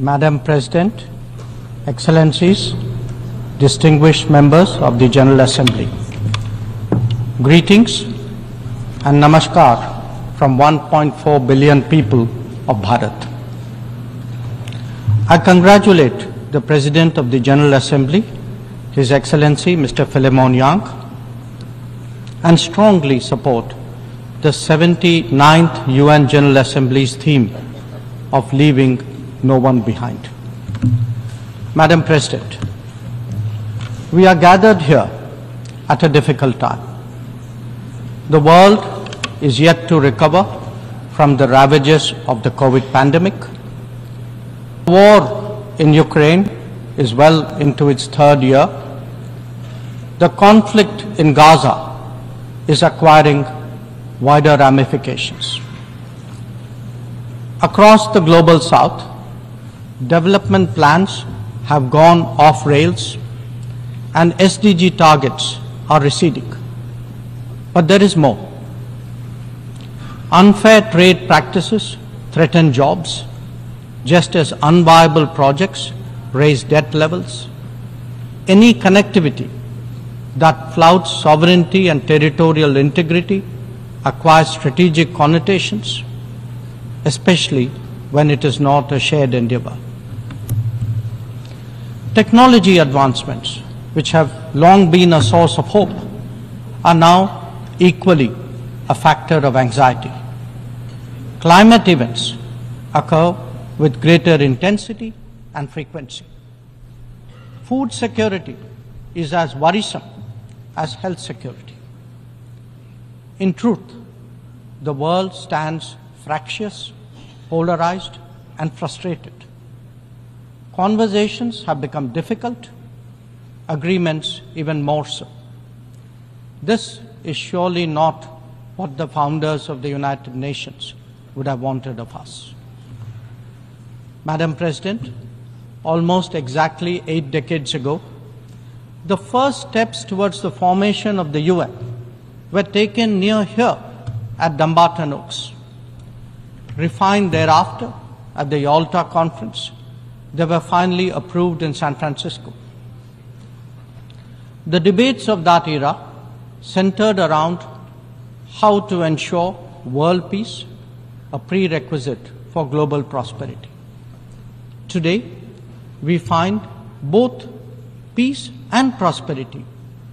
Madam President, Excellencies, distinguished members of the General Assembly, greetings and namaskar from 1.4 billion people of Bharat. I congratulate the President of the General Assembly, His Excellency Mr. Philemon Yang, and strongly support the 79th UN General Assembly's theme of leaving no one behind. Madam President, we are gathered here at a difficult time. The world is yet to recover from the ravages of the COVID pandemic. The war in Ukraine is well into its third year. The conflict in Gaza is acquiring wider ramifications. Across the global south, development plans have gone off rails and SDG targets are receding. But there is more. Unfair trade practices threaten jobs, just as unviable projects raise debt levels. Any connectivity that flouts sovereignty and territorial integrity acquires strategic connotations, especially when it is not a shared endeavor. Technology advancements, which have long been a source of hope, are now equally a factor of anxiety. Climate events occur with greater intensity and frequency. Food security is as worrisome as health security. In truth, the world stands fractious, polarized, and frustrated. Conversations have become difficult, agreements even more so. This is surely not what the founders of the United Nations would have wanted of us. Madam President, almost exactly 8 decades ago, the first steps towards the formation of the UN were taken near here at Dumbarton Oaks. Refined thereafter at the Yalta Conference, they were finally approved in San Francisco. The debates of that era centered around how to ensure world peace, a prerequisite for global prosperity. Today, we find both peace and prosperity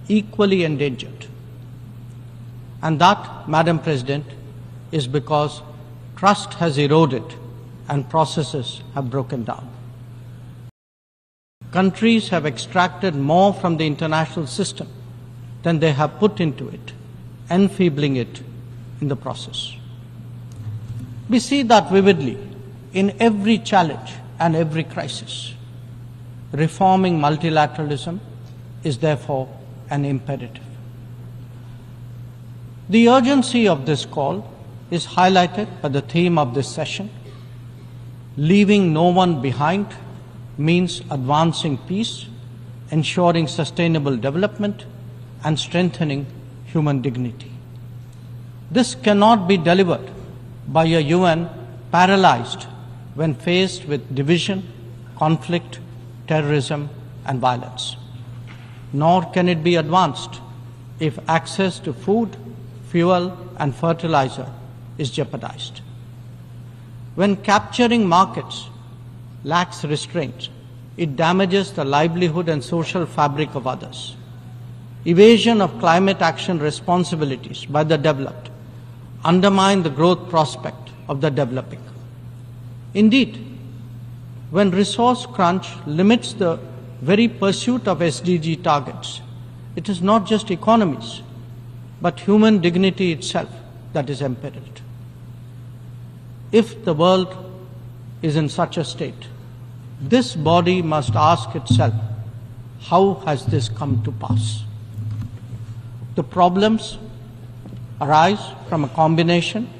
equally endangered. And that, Madam President, is because trust has eroded and processes have broken down. Countries have extracted more from the international system than they have put into it, enfeebling it in the process. We see that vividly in every challenge and every crisis. Reforming multilateralism is therefore an imperative. The urgency of this call is highlighted by the theme of this session. Leaving no one behind means advancing peace, ensuring sustainable development, and strengthening human dignity. This cannot be delivered by a UN paralyzed when faced with division, conflict, terrorism, and violence. Nor can it be advanced if access to food, fuel, and fertilizer is jeopardized. When capturing markets lacks restraint, it damages the livelihood and social fabric of others. Evasion of climate action responsibilities by the developed undermine the growth prospect of the developing. Indeed, when resource crunch limits the very pursuit of SDG targets, it is not just economies, but human dignity itself that is imperiled. If the world is in such a state, this body must ask itself, how has this come to pass? The problems arise from a combination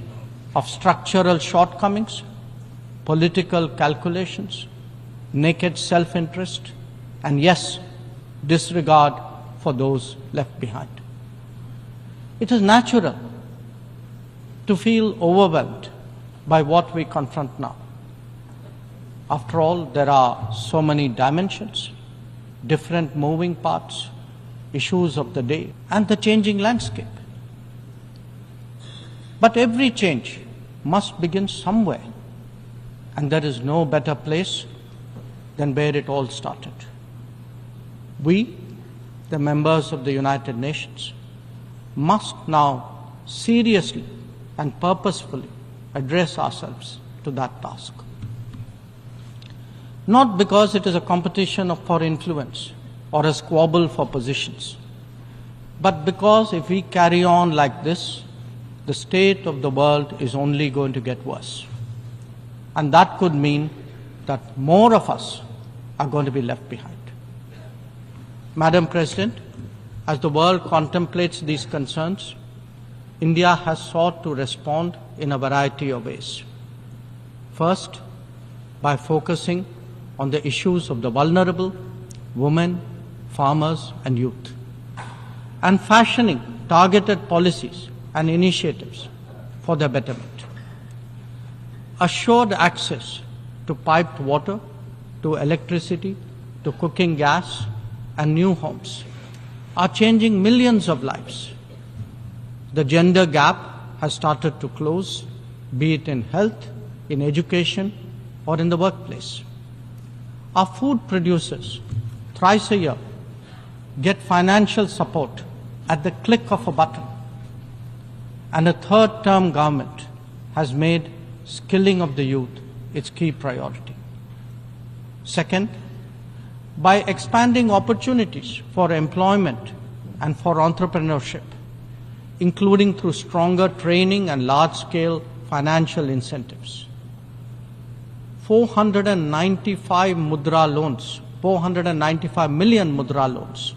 of structural shortcomings, political calculations, naked self-interest, and yes, disregard for those left behind. It is natural to feel overwhelmed by what we confront now. After all, there are so many dimensions, different moving parts, issues of the day, and the changing landscape. But every change must begin somewhere, and there is no better place than where it all started. We, the members of the United Nations, must now seriously and purposefully address ourselves to that task. Not because it is a competition for influence or a squabble for positions, but because if we carry on like this, the state of the world is only going to get worse. And that could mean that more of us are going to be left behind. Madam President, as the world contemplates these concerns, India has sought to respond in a variety of ways. First, by focusing on the issues of the vulnerable, women, farmers, and youth, and fashioning targeted policies and initiatives for their betterment. Assured access to piped water, to electricity, to cooking gas, and new homes are changing millions of lives. The gender gap has started to close, be it in health, in education, or in the workplace. Our food producers, thrice a year, get financial support at the click of a button. And a third-term government has made skilling of the youth its key priority. Second, by expanding opportunities for employment and for entrepreneurship, including through stronger training and large-scale financial incentives. 495 million mudra loans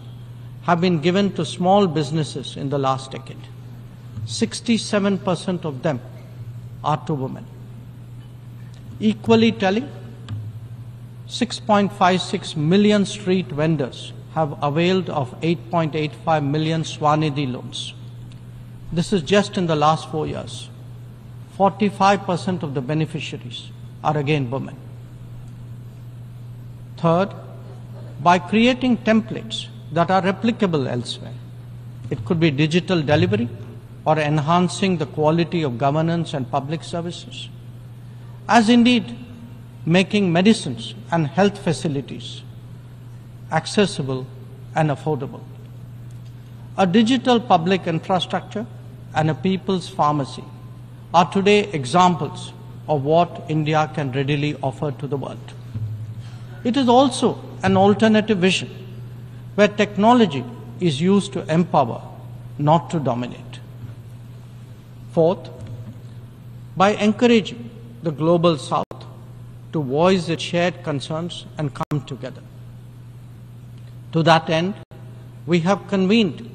have been given to small businesses in the last decade. 67% of them are to women. Equally telling, 6.56 million street vendors have availed of 8.85 million Swanidhi loans. This is just in the last 4 years. 45% of the beneficiaries are again women. Third, by creating templates that are replicable elsewhere. It could be digital delivery or enhancing the quality of governance and public services, as indeed making medicines and health facilities accessible and affordable. A digital public infrastructure and a people's pharmacy are today examples of what India can readily offer to the world. It is also an alternative vision where technology is used to empower, not to dominate. Fourth, by encouraging the Global South to voice its shared concerns and come together. To that end, we have convened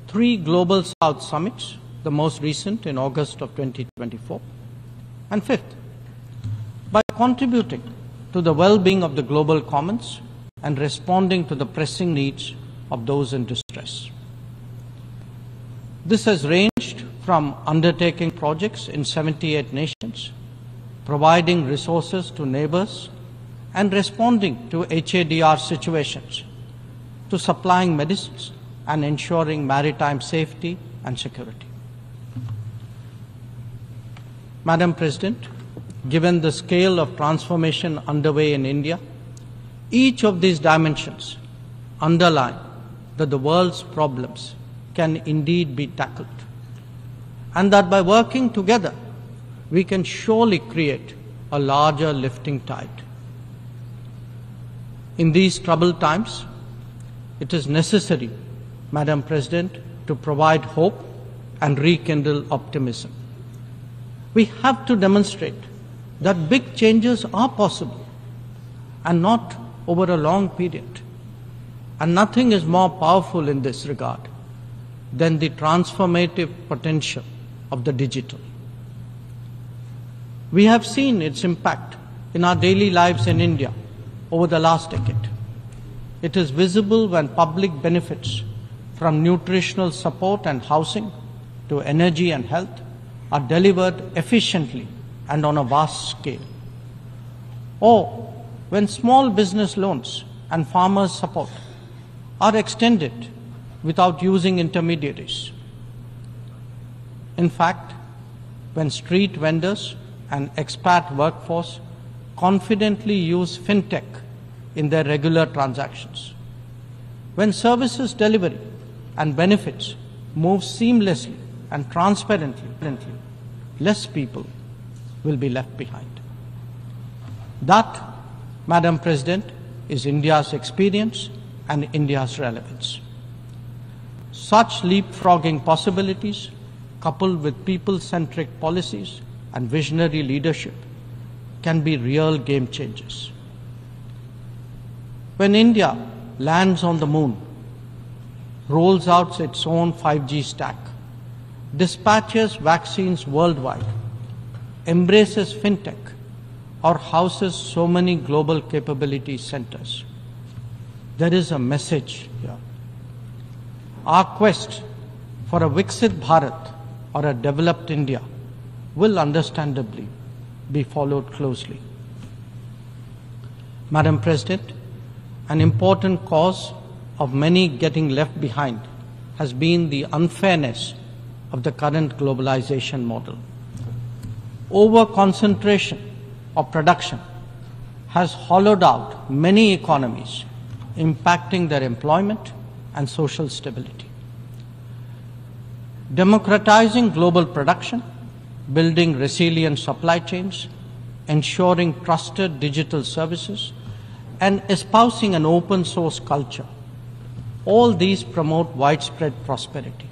3 Global South summits, the most recent in August of 2024. And fifth, by contributing to the well-being of the global commons and responding to the pressing needs of those in distress. This has ranged from undertaking projects in 78 nations, providing resources to neighbors, and responding to HADR situations, to supplying medicines and ensuring maritime safety and security. Madam President, given the scale of transformation underway in India, each of these dimensions underline that the world's problems can indeed be tackled, and that by working together, we can surely create a larger lifting tide. In these troubled times, it is necessary, Madam President, to provide hope and rekindle optimism. We have to demonstrate that big changes are possible and not over a long period. And nothing is more powerful in this regard than the transformative potential of the digital. We have seen its impact in our daily lives in India over the last decade. It is visible when public benefits from nutritional support and housing to energy and health are delivered efficiently and on a vast scale. Or when small business loans and farmers' support are extended without using intermediaries. In fact, when street vendors and expat workforce confidently use fintech in their regular transactions, when services delivery and benefits move seamlessly and transparently, less people will be left behind. That, Madam President, is India's experience and India's relevance. Such leapfrogging possibilities, coupled with people-centric policies and visionary leadership, can be real game changers. When India lands on the moon, rolls out its own 5G stack, dispatches vaccines worldwide, embraces fintech, or houses so many global capability centers, there is a message here. Our quest for a Viksit Bharat or a developed India will understandably be followed closely. Madam President, an important cause of many getting left behind has been the unfairness of the current globalization model. Over-concentration of production has hollowed out many economies, impacting their employment and social stability. Democratizing global production, building resilient supply chains, ensuring trusted digital services, and espousing an open source culture, all these promote widespread prosperity.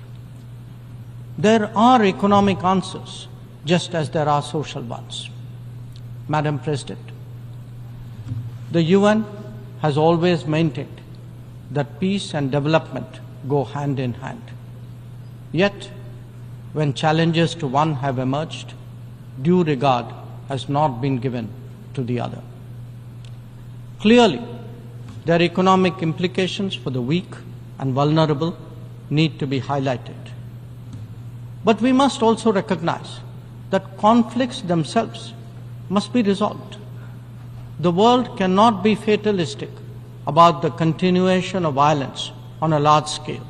There are economic answers, just as there are social ones. Madam President, the UN has always maintained that peace and development go hand in hand. Yet, when challenges to one have emerged, due regard has not been given to the other. Clearly, their economic implications for the weak and vulnerable need to be highlighted. But we must also recognize that conflicts themselves must be resolved. The world cannot be fatalistic about the continuation of violence on a large scale,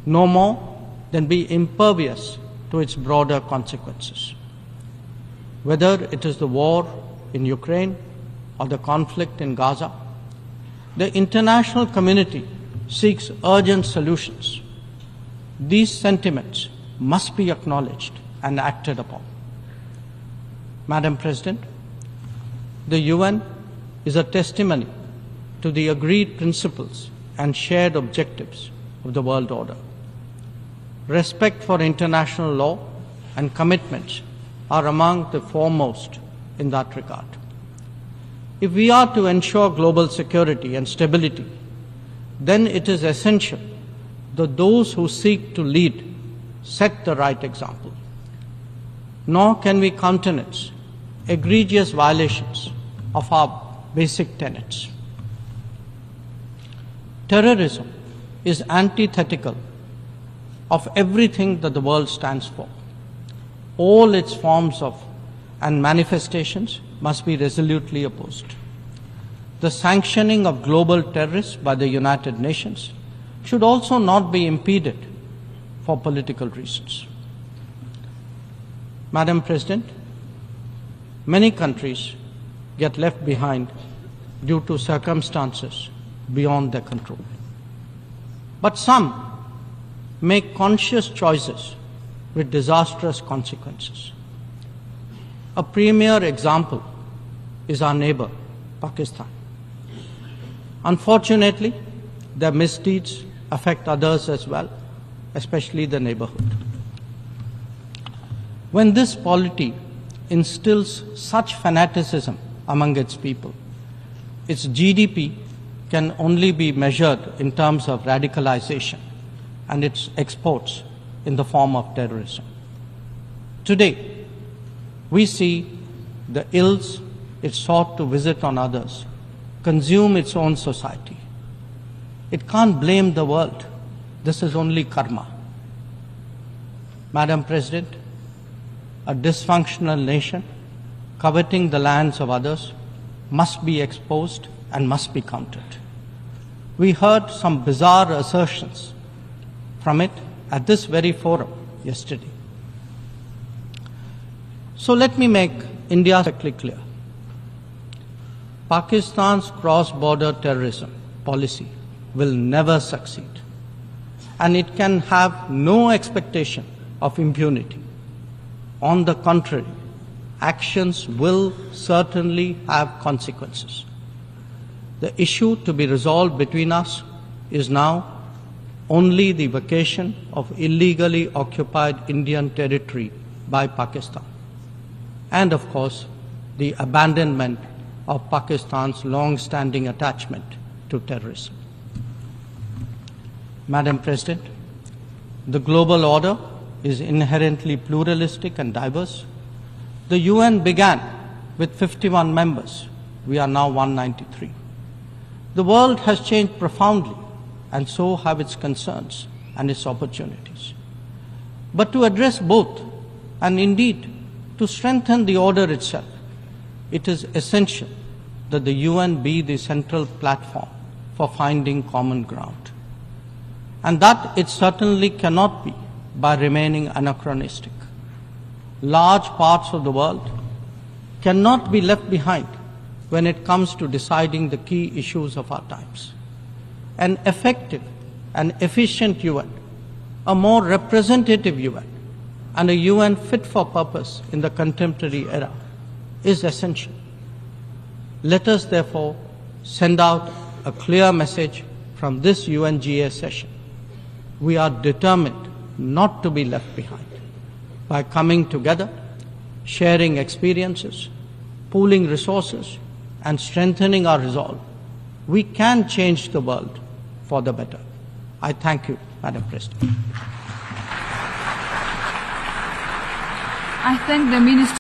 no more than be impervious to its broader consequences. Whether it is the war in Ukraine or the conflict in Gaza, the international community seeks urgent solutions. These sentiments must be acknowledged and acted upon. Madam President, the UN is a testimony to the agreed principles and shared objectives of the world order. Respect for international law and commitments are among the foremost in that regard. If we are to ensure global security and stability, then it is essential that those who seek to lead set the right example. Nor can we countenance egregious violations of our basic tenets. Terrorism is antithetical of everything that the world stands for. All its forms of and manifestations must be resolutely opposed. The sanctioning of global terrorists by the United Nations should also not be impeded for political reasons. Madam President, many countries get left behind due to circumstances beyond their control. But some make conscious choices with disastrous consequences. A premier example is our neighbor, Pakistan. Unfortunately, their misdeeds affect others as well, especially the neighborhood. When this polity instills such fanaticism among its people, its GDP can only be measured in terms of radicalization and its exports in the form of terrorism. Today, we see the ills it sought to visit on others consume its own society. It can't blame the world. This is only karma. Madam President, a dysfunctional nation coveting the lands of others must be exposed and must be countered. We heard some bizarre assertions from it at this very forum yesterday. So let me make India perfectly clear. Pakistan's cross-border terrorism policy will never succeed, and it can have no expectation of impunity. On the contrary, actions will certainly have consequences. The issue to be resolved between us is now only the vacation of illegally occupied Indian territory by Pakistan, and of course, the abandonment of Pakistan's long-standing attachment to terrorism. Madam President, the global order is inherently pluralistic and diverse. The UN began with 51 members. We are now 193. The world has changed profoundly, and so have its concerns and its opportunities. But to address both, and indeed to strengthen the order itself, it is essential that the UN be the central platform for finding common ground. And that it certainly cannot be by remaining anachronistic. Large parts of the world cannot be left behind when it comes to deciding the key issues of our times. An effective and efficient UN, a more representative UN, and a UN fit for purpose in the contemporary era is essential. Let us therefore send out a clear message from this UNGA session. We are determined not to be left behind. By coming together, sharing experiences, pooling resources, and strengthening our resolve, we can change the world for the better. I thank you, Madam President. I thank the Minister.